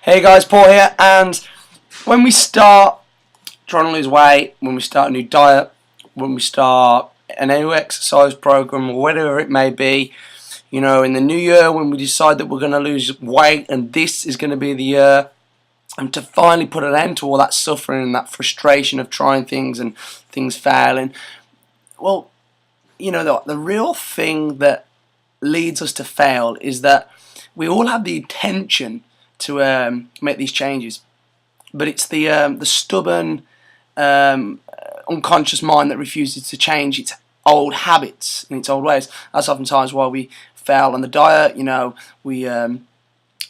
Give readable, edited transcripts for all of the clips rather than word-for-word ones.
Hey guys, Paul here, and when we start trying to lose weight, when we start a new diet, when we start a new exercise program, or whatever it may be, you know, in the new year when we decide that we're going to lose weight and this is going to be the year, and to finally put an end to all that suffering and that frustration of trying things and things failing, well, you know, the real thing that leads us to fail is that we all have the intention to make these changes, but it's the stubborn, unconscious mind that refuses to change its old habits and its old ways. That's oftentimes why we fail on the diet. You know, we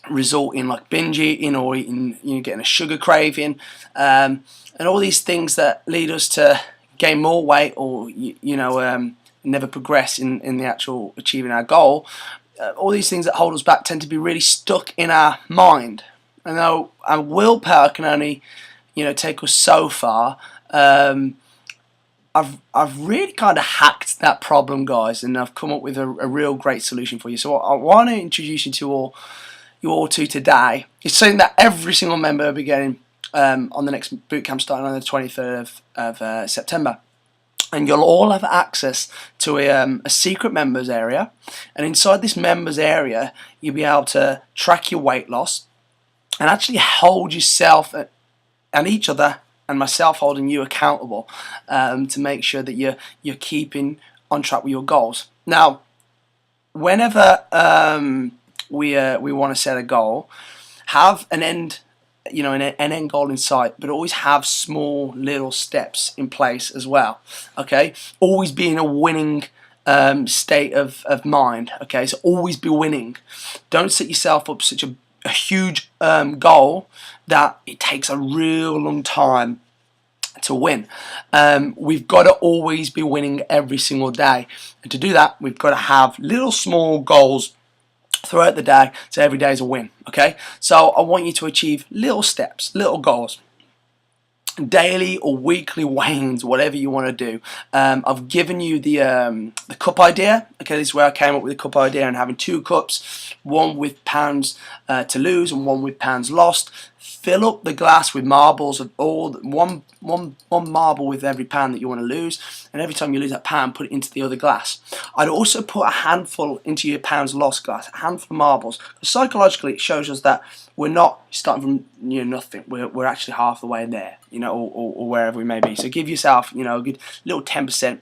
result in like binge eating or eating, you know, getting a sugar craving, and all these things that lead us to gain more weight or never progress in the actual achieving our goal. All these things that hold us back tend to be really stuck in our mind. And though our willpower can only, take us so far, I've really kind of hacked that problem, guys, and I've come up with a real great solution for you. So what I want to introduce you all to today is something that every single member will be getting on the next bootcamp starting on the 23rd of September. And you'll all have access to a secret members area, and inside this members area you'll be able to track your weight loss and actually hold yourself and each other and myself holding you accountable to make sure that you're keeping on track with your goals. Now, whenever we want to set a goal, have an end goal in sight, but always have small little steps in place as well. Okay, always be in a winning state of mind. Okay, so always be winning. Don't set yourself up such a huge goal that it takes a real long time to win. We've got to always be winning every single day, and to do that, we've got to have little small goals throughout the day, so every day is a win. Okay, so I want you to achieve little steps, little goals, daily or weekly weigh-ins, whatever you want to do. I've given you the cup idea. Okay, this is where I came up with the cup idea, and having 2 cups, one with pounds to lose and one with pounds lost. Fill up the glass with marbles of one marble with every pound that you want to lose, and every time you lose that pound, put it into the other glass. I'd also put a handful into your pounds lost glass, a handful of marbles. Psychologically, it shows us that we're not starting from nothing. We're actually half the way there, or wherever we may be. So give yourself, a good little 10%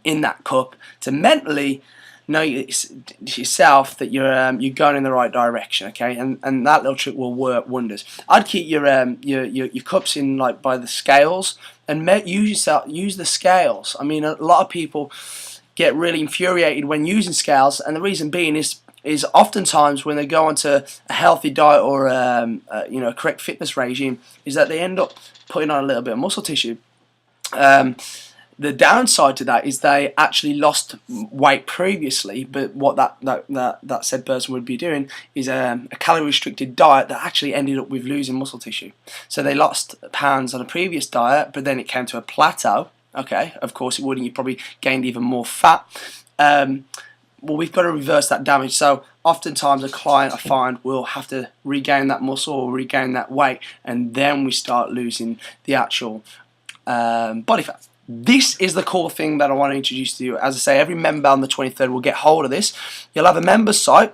in that cup to mentally know yourself that you're going in the right direction. Okay, and that little trick will work wonders. I'd keep your cups in like by the scales and use the scales. I mean, a lot of people get really infuriated when using scales, and the reason being is oftentimes when they go onto a healthy diet or a correct fitness regime, is that they end up putting on a little bit of muscle tissue. The downside to that is they actually lost weight previously, but what that said person would be doing is a calorie restricted diet that actually ended up with losing muscle tissue. So they lost pounds on a previous diet, but then it came to a plateau. Okay, of course it would, and you probably gained even more fat. Well, we've got to reverse that damage. So oftentimes a client, I find, will have to regain that muscle or regain that weight, and then we start losing the actual body fat. This is the core thing that I want to introduce to you. As I say, every member on the 23rd will get hold of this. You'll have a members site.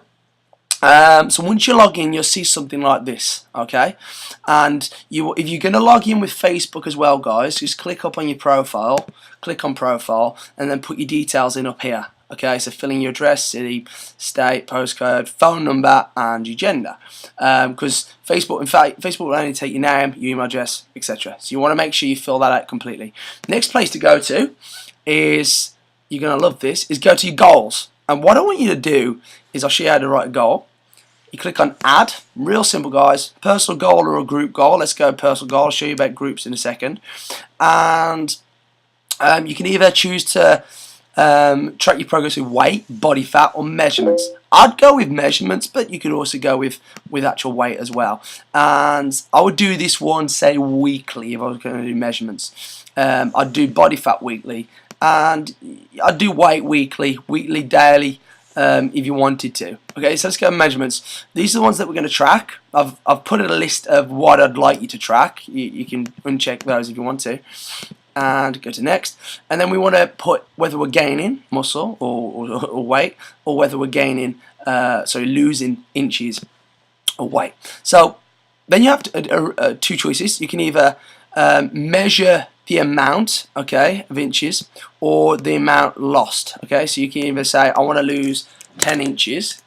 So once you log in, you'll see something like this, okay? And if you're going to log in with Facebook as well, guys, just click up on your profile, click on profile, and then put your details in up here. Okay, so fill in your address, city, state, postcode, phone number, and your gender. Because Facebook will only take your name, your email address, etc. So you want to make sure you fill that out completely. Next place to go to is, you're going to love this, is go to your goals. And what I want you to do is, I'll show you how to write a goal. You click on add, real simple, guys, personal goal or a group goal. Let's go personal goal. I'll show you about groups in a second. And you can either choose to track your progress with weight, body fat, or measurements. I'd go with measurements, but you could also go with actual weight as well. And I would do this one, say, weekly if I was going to do measurements. I'd do body fat weekly, and I'd do weight weekly, daily, if you wanted to. Okay, so let's go to measurements. These are the ones that we're going to track. I've put in a list of what I'd like you to track. You can uncheck those if you want to, and go to next. And then we want to put whether we're gaining muscle or weight, or whether we're gaining, losing inches or weight. So then you have two choices. You can either measure the amount, okay, of inches, or the amount lost. Okay, so you can either say I want to lose 10 inches,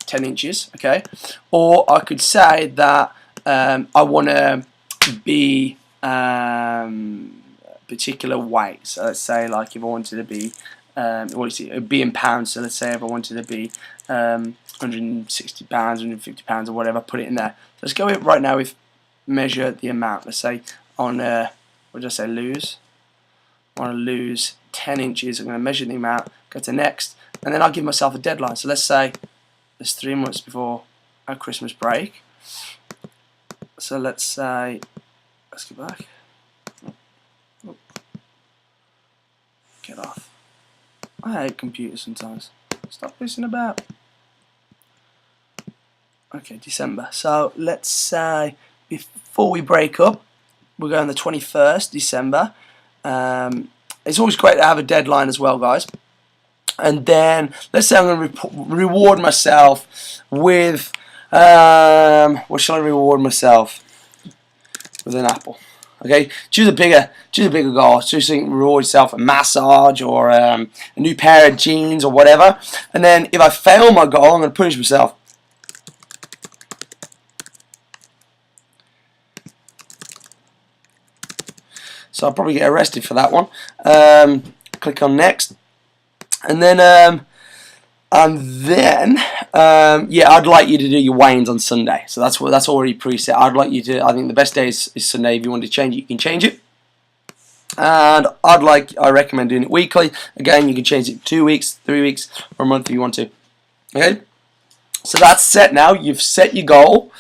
okay, or I could say that I want to be a particular weight. So let's say, like, if I wanted to be it'd be in pounds. So let's say if I wanted to be 160 pounds, 150 pounds, or whatever, put it in there. So let's go right now with measure the amount. Let's say on what did I say, lose? I want to lose 10 inches. I'm going to measure the amount, go to next, and then I'll give myself a deadline. So let's say it's 3 months before our Christmas break. So let's say, let's go back. Oh. Get off. I hate computers sometimes. Stop pissing about. Okay, December. So let's say before we break up, we're going the 21st December. It's always great to have a deadline as well, guys. And then let's say I'm going to reward myself with what shall I reward myself with? An apple. Okay, choose a bigger goal. So you can reward yourself a massage or a new pair of jeans or whatever. And then if I fail my goal, I'm going to punish myself. So I'll probably get arrested for that one. Click on next, and then yeah, I'd like you to do your weigh-ins on Sunday. So that's already preset. I'd like you to. I think the best day is Sunday. If you want to change it, you can change it. And I recommend doing it weekly. Again, you can change it 2 weeks, 3 weeks, or a month if you want to. Okay. So that's set now. You've set your goal.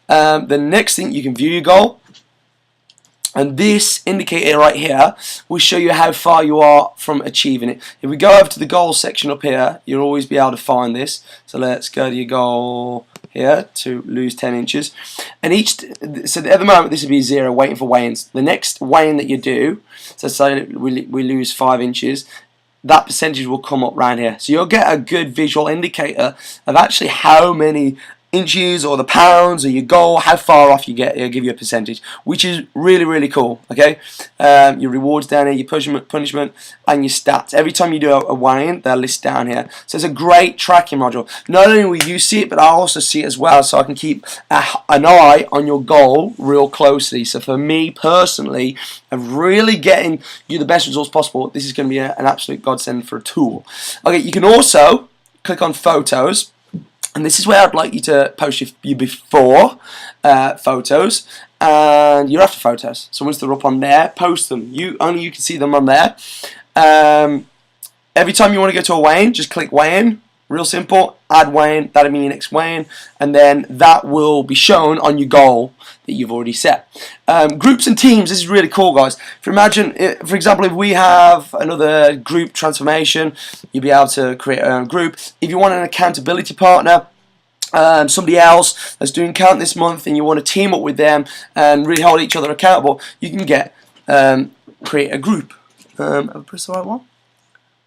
The next thing, you can view your goal. And this indicator right here will show you how far you are from achieving it. If we go over to the goals section up here, you'll always be able to find this. So let's go to your goal here to lose 10 inches. And so at the moment this would be 0, waiting for weigh-ins. The next weigh-in that you do, so say we lose 5 inches, that percentage will come up right here. So you'll get a good visual indicator of actually how many inches or the pounds or your goal, how far off you get. It'll give you a percentage, which is really, really cool. Okay, your rewards down here, your punishment, and your stats. Every time you do a weigh-in, they'll list down here. So it's a great tracking module. Not only will you see it, but I also see it as well, so I can keep an eye on your goal real closely. So for me personally, of really getting you the best results possible, this is going to be an absolute godsend for a tool. Okay, you can also click on photos. And this is where I'd like you to post your before photos and your after photos. So once they're up on there, post them. Only you can see them on there. Every time you want to go to a weigh-in, just click weigh-in. Real simple. Add weigh-in. That'll be your next weigh-in, and then that will be shown on your goal that you've already set. Groups and teams. This is really cool, guys. For example, if we have another group transformation, you'll be able to create a group. If you want an accountability partner, somebody else that's doing count this month, and you want to team up with them and really hold each other accountable, you can create a group. Have I pressed the right one?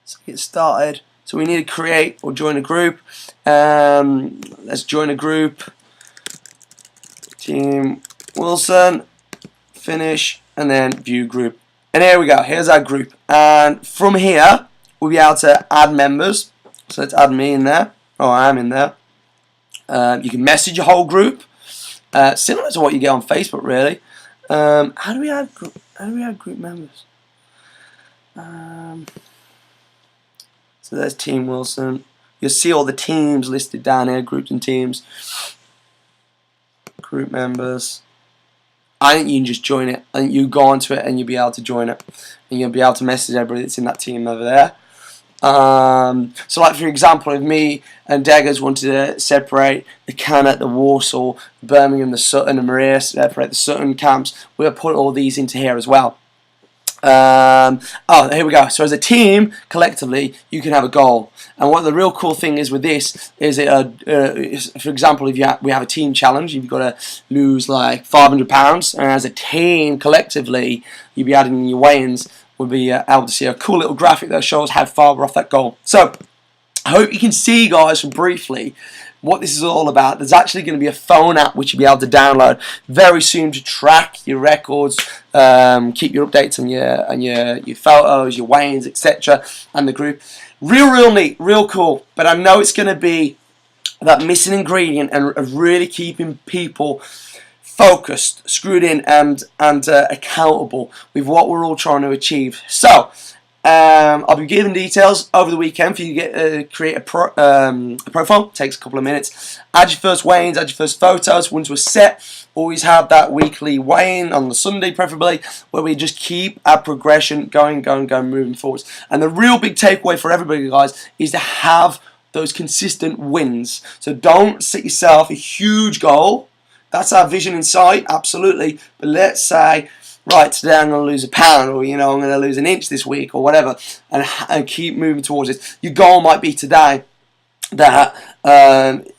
Let's get started. So we need to create or join a group. Let's join a group. Team Wilson, finish, and then view group. And here we go. Here's our group. And from here, we'll be able to add members. So let's add me in there. Oh, I am in there. You can message your whole group, similar to what you get on Facebook, really. How do we add group members? So there's Team Wilson. You'll see all the teams listed down here, groups and teams. Group members. I think you can just join it. I think you go onto it and you'll be able to join it. And you'll be able to message everybody that's in that team over there. So like for example, if me and Deggers wanted to separate the Cannock, the Warsaw, Birmingham, the Sutton and Maria, separate the Sutton camps, we'll put all these into here as well. Oh, here we go. So as a team, collectively, you can have a goal. And what the real cool thing is with this is, for example, if we have a team challenge, you've got to lose like £500, and as a team, collectively, you'll be adding your weigh-ins. We'll be able to see a cool little graphic that shows how far we're off that goal. So I hope you can see, guys, briefly what this is all about. There's actually going to be a phone app which you'll be able to download very soon to track your records, keep your updates on your photos, your weigh-ins, etc., and the group. Real neat, real cool. But I know it's going to be that missing ingredient and really keeping people focused, screwed in, and accountable with what we're all trying to achieve. So I'll be giving details over the weekend for you to create a profile. It takes a couple of minutes. Add your first weigh-ins, add your first photos. Once we're set, always have that weekly weigh-in on the Sunday, preferably, where we just keep our progression going, moving forwards. And the real big takeaway for everybody, guys, is to have those consistent wins. So don't set yourself a huge goal. That's our vision in sight, absolutely. But let's say, right, today I'm going to lose a pound, or I'm going to lose an inch this week, or whatever, and keep moving towards it. Your goal might be today that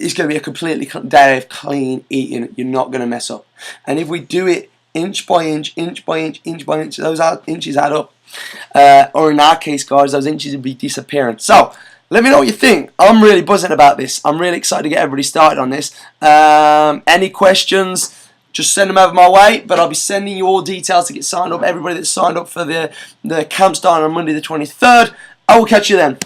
it's going to be a completely day of clean eating. You're not going to mess up. And if we do it inch by inch, those inches add up. Or in our case, guys, those inches would be disappearing. So let me know what you think. I'm really buzzing about this. I'm really excited to get everybody started on this. Any questions? Just send them over my way, but I'll be sending you all details to get signed up. Everybody that's signed up for the camp starting on Monday the 23rd. I will catch you then.